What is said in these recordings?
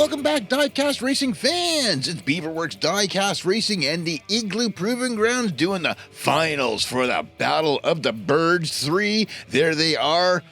Welcome back, Diecast Racing fans! It's Beaverworx Diecast Racing and the Igloo Proving Grounds doing the finals for the Battle of the Birds 3. There they are.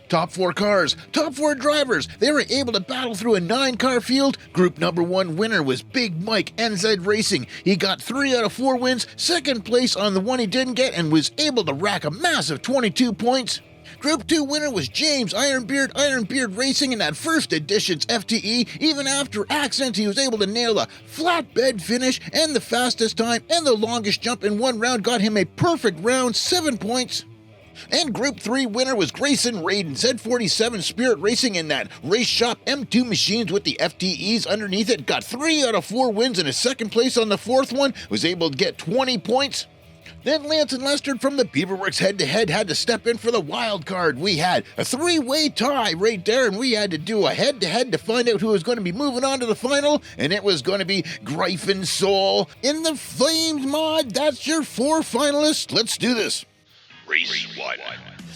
Top 4 cars, top 4 drivers. They were able to battle through a 9-car field. Group number 1 winner was Big Mike EnZed Racing. He got 3 out of 4 wins, second place on the one he didn't get, and was able to rack a massive 22 points. Group 2 winner was James Ironbeard Racing in that first edition's FTE. Even after accidents, he was able to nail the flatbed finish and the fastest time and the longest jump in one round, got him a perfect round, 7 points. And Group 3 winner was Grayson Raydon, Z47 Spirt Racing in that race shop M2 machines with the FTEs underneath it. Got 3 out of 4 wins and a second place on the fourth one, was able to get 20 points. Then Lance and Lester from the Beaverworx head-to-head had to step in for the wild card. We had a 3-way tie right there, and we had to do a head-to-head to find out who was going to be moving on to the final, and it was going to be Gryphon Soul in the Flames mod. That's your 4 finalists. Let's do this. Race 1.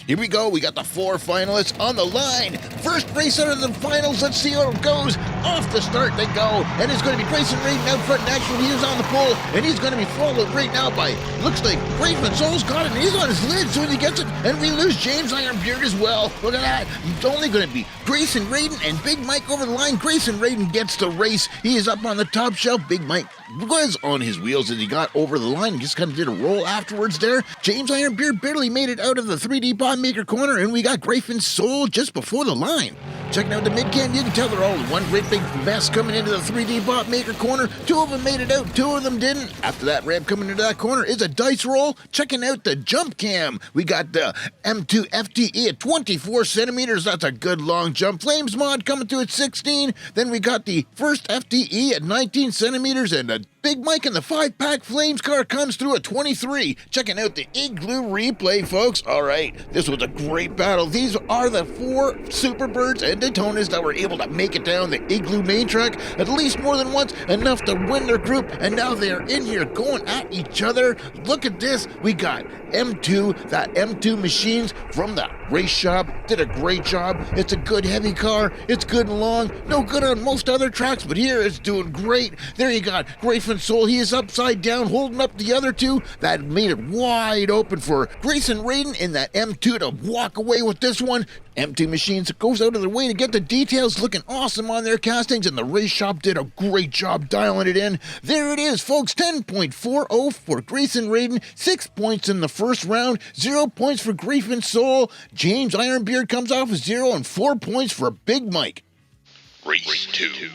Here we go. We got the 4 finalists on the line. First race out of the finals. Let's see how it goes. Off the start they go. And it's going to be Grayson Raydon out front. And actually, he is on the pole. And he's going to be followed right now by, looks like Gryphon Soul's got it. And he's on his lid soon as he gets it. And we lose James Ironbeard as well. Look at that. It's only going to be Grayson Raydon and Big Mike over the line. Grayson Raydon gets the race. He is up on the top shelf. Big Mike was on his wheels as he got over the line and just kind of did a roll afterwards there. James Ironbeard barely made it out of the 3D bot maker corner, and we got Gryphon Soul just before the line. Checking out the mid-cam, you can tell they're all one great big mess coming into the 3D bot maker corner. 2 of them made it out, 2 of them didn't. After that ramp coming into that corner is a dice roll. Checking out the jump cam, we got the M2 FTE at 24 centimeters. That's a good long jump. Flames mod coming through at 16. Then we got the first FTE at 19 centimeters, and a Big Mike in the 5-pack Flames car comes through at 23. Checking out the Igloo replay, folks. All right, this was a great battle. These are the 4 Superbirds and Daytonas that were able to make it down the Igloo main track at least more than once, enough to win their group, and now they are in here going at each other. Look at this. We got M2, that M2 machines from the race shop. Did a great job. It's a good heavy car. It's good and long. No good on most other tracks, but here it's doing great. There you got Gryphon Soul. He is upside down, holding up the other 2. That made it wide open for Grayson Raydon in that M2 to walk away with this one. M2 Machines goes out of their way to get the details, looking awesome on their castings, and the race shop did a great job dialing it in. There it is, folks, 10.40 for Grayson Raydon, 6 points in the first round, 0 points for Gryphon Soul. James Ironbeard comes off with 0 and 4 points for Big Mike. Race 2.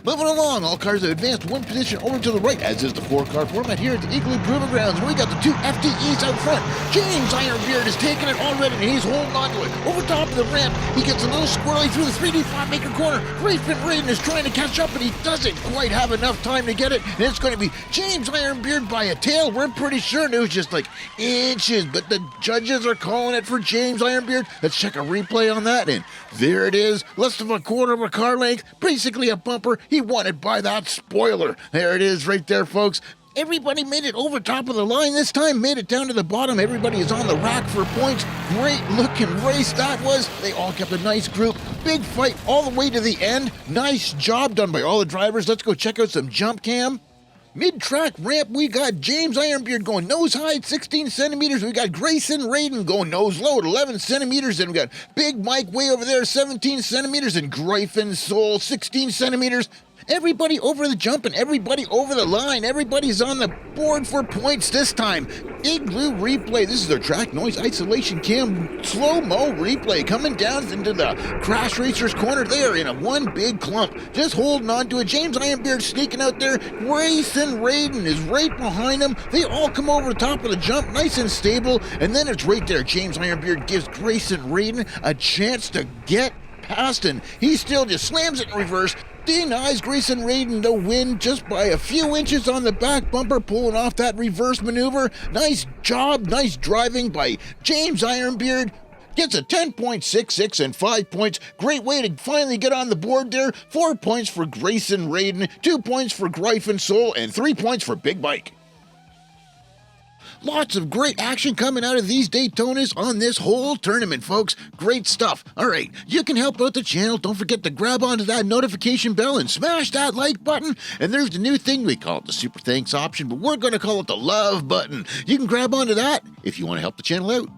Moving along, all cars have advanced 1 position over to the right, as is the 4-car format here at the Igloo Proving Grounds. We got the 2 FTEs out front. James Ironbeard is taking it already, and he's holding on to it. Over top of the ramp, he gets a little squirrely through the 3D bot maker corner. Gryphon Raydon is trying to catch up, but he doesn't quite have enough time to get it. And it's going to be James Ironbeard by a tail. We're pretty sure it was just like inches, but the judges are calling it for James Ironbeard. Let's check a replay on that, and there it is. Less than a quarter of a car length, basically a bumper. He won it by that spoiler. There it is right there, folks. Everybody made it over top of the line this time, made it down to the bottom. Everybody is on the rack for points. Great looking race that was. They all kept a nice group. Big fight all the way to the end. Nice job done by all the drivers. Let's go check out some jump cam. Mid-track ramp, we got James Ironbeard going nose high at 16 centimeters. We got Grayson Raydon going nose low at 11 centimeters. And we got Big Mike way over there, 17 centimeters. And Gryphon Soul, 16 centimeters. Everybody over the jump and everybody over the line. Everybody's on the board for points this time. Igloo replay. This is their track noise isolation cam slow-mo replay coming down into the Crash Racers corner. They are in a one big clump, just holding on to it. James Ironbeard sneaking out there. Grayson Raydon is right behind him. They all come over the top of the jump, nice and stable. And then it's right there. James Ironbeard gives Grayson Raydon a chance to get past, and he still just slams it in reverse. Denies Grayson Raydon the win just by a few inches on the back bumper, pulling off that reverse maneuver. Nice job, nice driving by James Ironbeard. Gets a 10.66 and 5 points. Great way to finally get on the board there. 4 points for Grayson Raydon, 2 points for Gryphon Soul, and 3 points for Big Mike. Lots of great action coming out of these Daytonas on this whole tournament, folks. Great stuff. All right, you can help out the channel. Don't forget to grab onto that notification bell and smash that like button. And there's the new thing. We call it the super thanks option, but we're going to call it the love button. You can grab onto that if you want to help the channel out.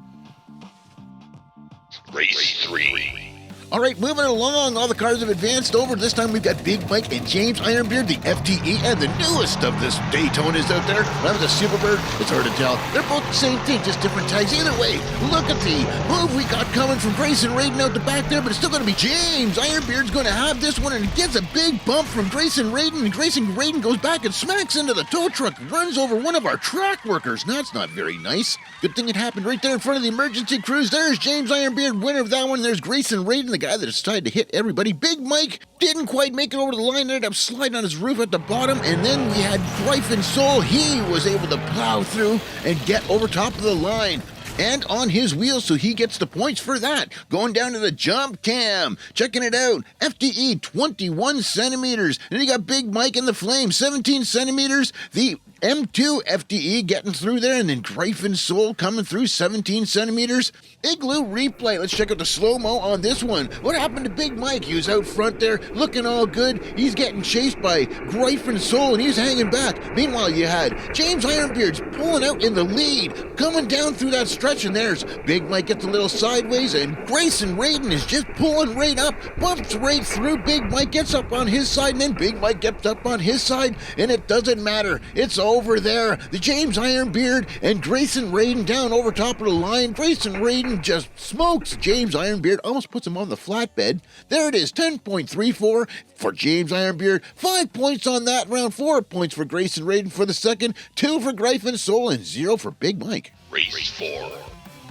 Race 3. All right, moving along, all the cars have advanced over. This time we've got Big Mike and James Ironbeard, the FTE, and the newest of this Daytonas out there. That was a Superbird. It's hard to tell. They're both the same thing, just different tags. Either way, look at the move we got coming from Grayson Raydon out the back there, but it's still going to be James Ironbeard's going to have this one, and he gets a big bump from Grayson Raydon, and Grayson Raydon goes back and smacks into the tow truck, runs over one of our track workers. That's not very nice. Good thing it happened right there in front of the emergency crews. There's James Ironbeard, winner of that one. There's Grayson Raydon, the guy that decided to hit everybody. Big Mike didn't quite make it over the line, ended up sliding on his roof at the bottom, and then we had Gryphon Soul. He was able to plow through and get over top of the line and on his wheels, so he gets the points for that. Going down to the jump cam, checking it out. FTE 21 centimeters, and you got Big Mike in the flame, 17 centimeters. The M2 FTE getting through there, and then Gryphon Soul coming through 17 centimeters. Igloo replay. Let's check out the slow-mo on this one. What happened to Big Mike? He was out front there looking all good. He's getting chased by Gryphon Soul, and he's hanging back. Meanwhile, you had James Ironbeard's pulling out in the lead, coming down through that stretch, and there's Big Mike gets a little sideways, and Grayson Raydon is just pulling right up, bumps right through. Big Mike gets up on his side, and then Big Mike gets up on his side, and it doesn't matter. It's over there. The James Ironbeard and Grayson Raydon down over top of the line. Grayson Raydon just smokes James Ironbeard, almost puts him on the flatbed. There it is, 10.34 for James Ironbeard. 5 points on that round, 4 points for Grayson Raydon for the second, 2 for Gryphon Soul, and 0 for Big Mike. Race 4.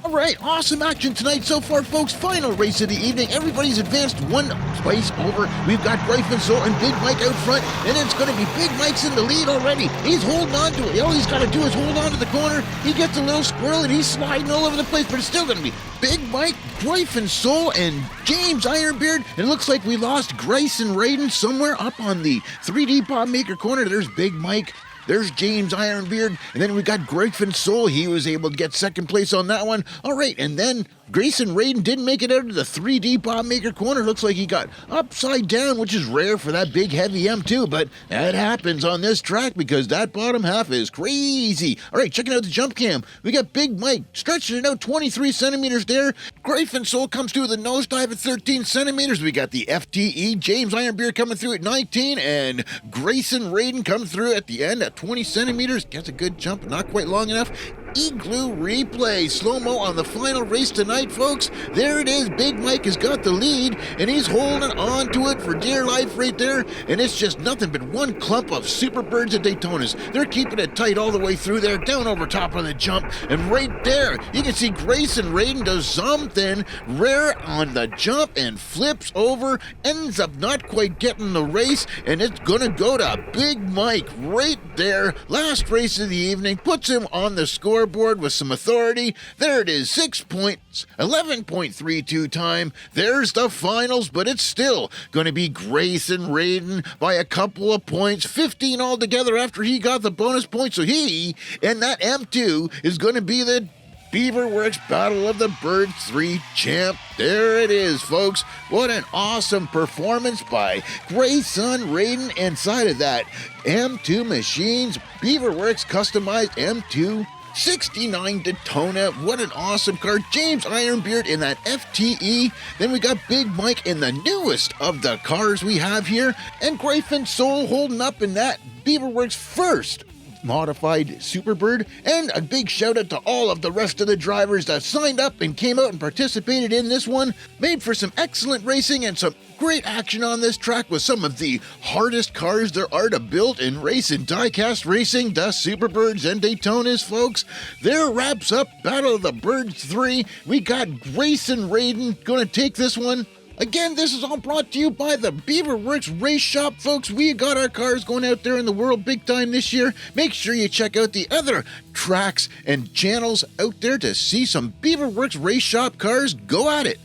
All right, awesome action tonight so far, folks. Final race of the evening. Everybody's advanced one place over. We've got Gryphon Soul and Big Mike out front, and it's going to be Big Mike's in the lead already. He's holding on to it. All he's got to do is hold on to the corner. He gets a little squirrel, and he's sliding all over the place, but it's still going to be Big Mike, Gryphon Soul, and James Ironbeard. And it looks like we lost Grayson Raydon somewhere up on the 3D Bob Maker corner. There's Big Mike. There's James Ironbeard, and then we got Gryphon Soul. He was able to get second place on that one. All right, and then Grayson Raydon didn't make it out of the 3D Bob Maker corner. Looks like he got upside down, which is rare for that big, heavy M2, but that happens on this track because that bottom half is crazy. All right, checking out the jump cam. We got Big Mike stretching it out 23 centimeters there. Gryphon Soul comes through with a nosedive at 13 centimeters. We got the FTE, James Ironbeard coming through at 19, and Grayson Raydon coming through at the end at 20 centimeters. Gets a good jump, not quite long enough. Igloo replay, slow-mo on the final race tonight, folks. There it is. Big Mike has got the lead, and he's holding on to it for dear life right there, and it's just nothing but one clump of Superbirds and Daytonas. They're keeping it tight all the way through there, down over top of the jump, and right there, you can see Grayson Raydon does something rare on the jump and flips over, ends up not quite getting the race, and it's gonna go to Big Mike right there. Last race of the evening, puts him on the scoreboard with some authority. There it is, 6 points, 11.32 time. There's the finals, but it's still going to be Grayson Raydon by a couple of points, 15 altogether after he got the bonus points. So he and that M2 is going to be the Beaverworx Battle of the Birds 3 champ. There it is, folks. What an awesome performance by Grayson Raydon inside of that M2 Machines Beaverworx customized M2 69 Daytona. What an awesome car. James Ironbeard in that FTE. Then we got Big Mike in the newest of the cars we have here. And Gryphon Soul holding up in that Beaverworx first modified Superbird. And a big shout out to all of the rest of the drivers that signed up and came out and participated in this one. Made for some excellent racing and some great action on this track with some of the hardest cars there are to build and race in diecast racing, the Superbirds and Daytonas, folks. There wraps up Battle of the Birds 3. We got Grayson Raydon going to take this one. Again, this is all brought to you by the Beaverworx Race Shop, folks. We got our cars going out there in the world big time this year. Make sure you check out the other tracks and channels out there to see some Beaverworx Race Shop cars. Go at it.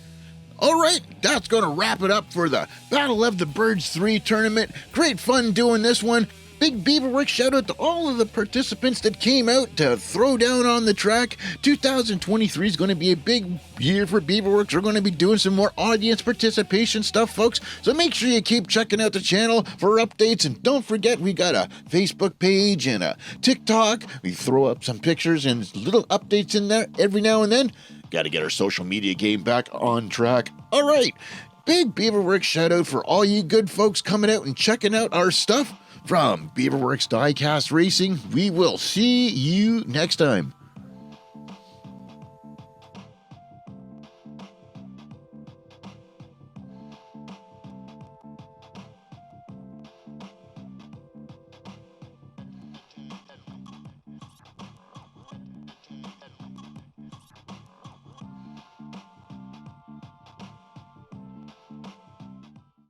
All right, that's going to wrap it up for the Battle of the Birds 3 tournament. Great fun doing this one. Big Beaverworx shout out to all of the participants that came out to throw down on the track. 2023 is going to be a big year for Beaverworx. We're going to be doing some more audience participation stuff, folks. So make sure you keep checking out the channel for updates. And don't forget, we got a Facebook page and a TikTok. We throw up some pictures and little updates in there every now and then. Got to get our social media game back on track. All right. Big Beaverworx shout out for all you good folks coming out and checking out our stuff. From Beaverworx Diecast Racing, we will see you next time.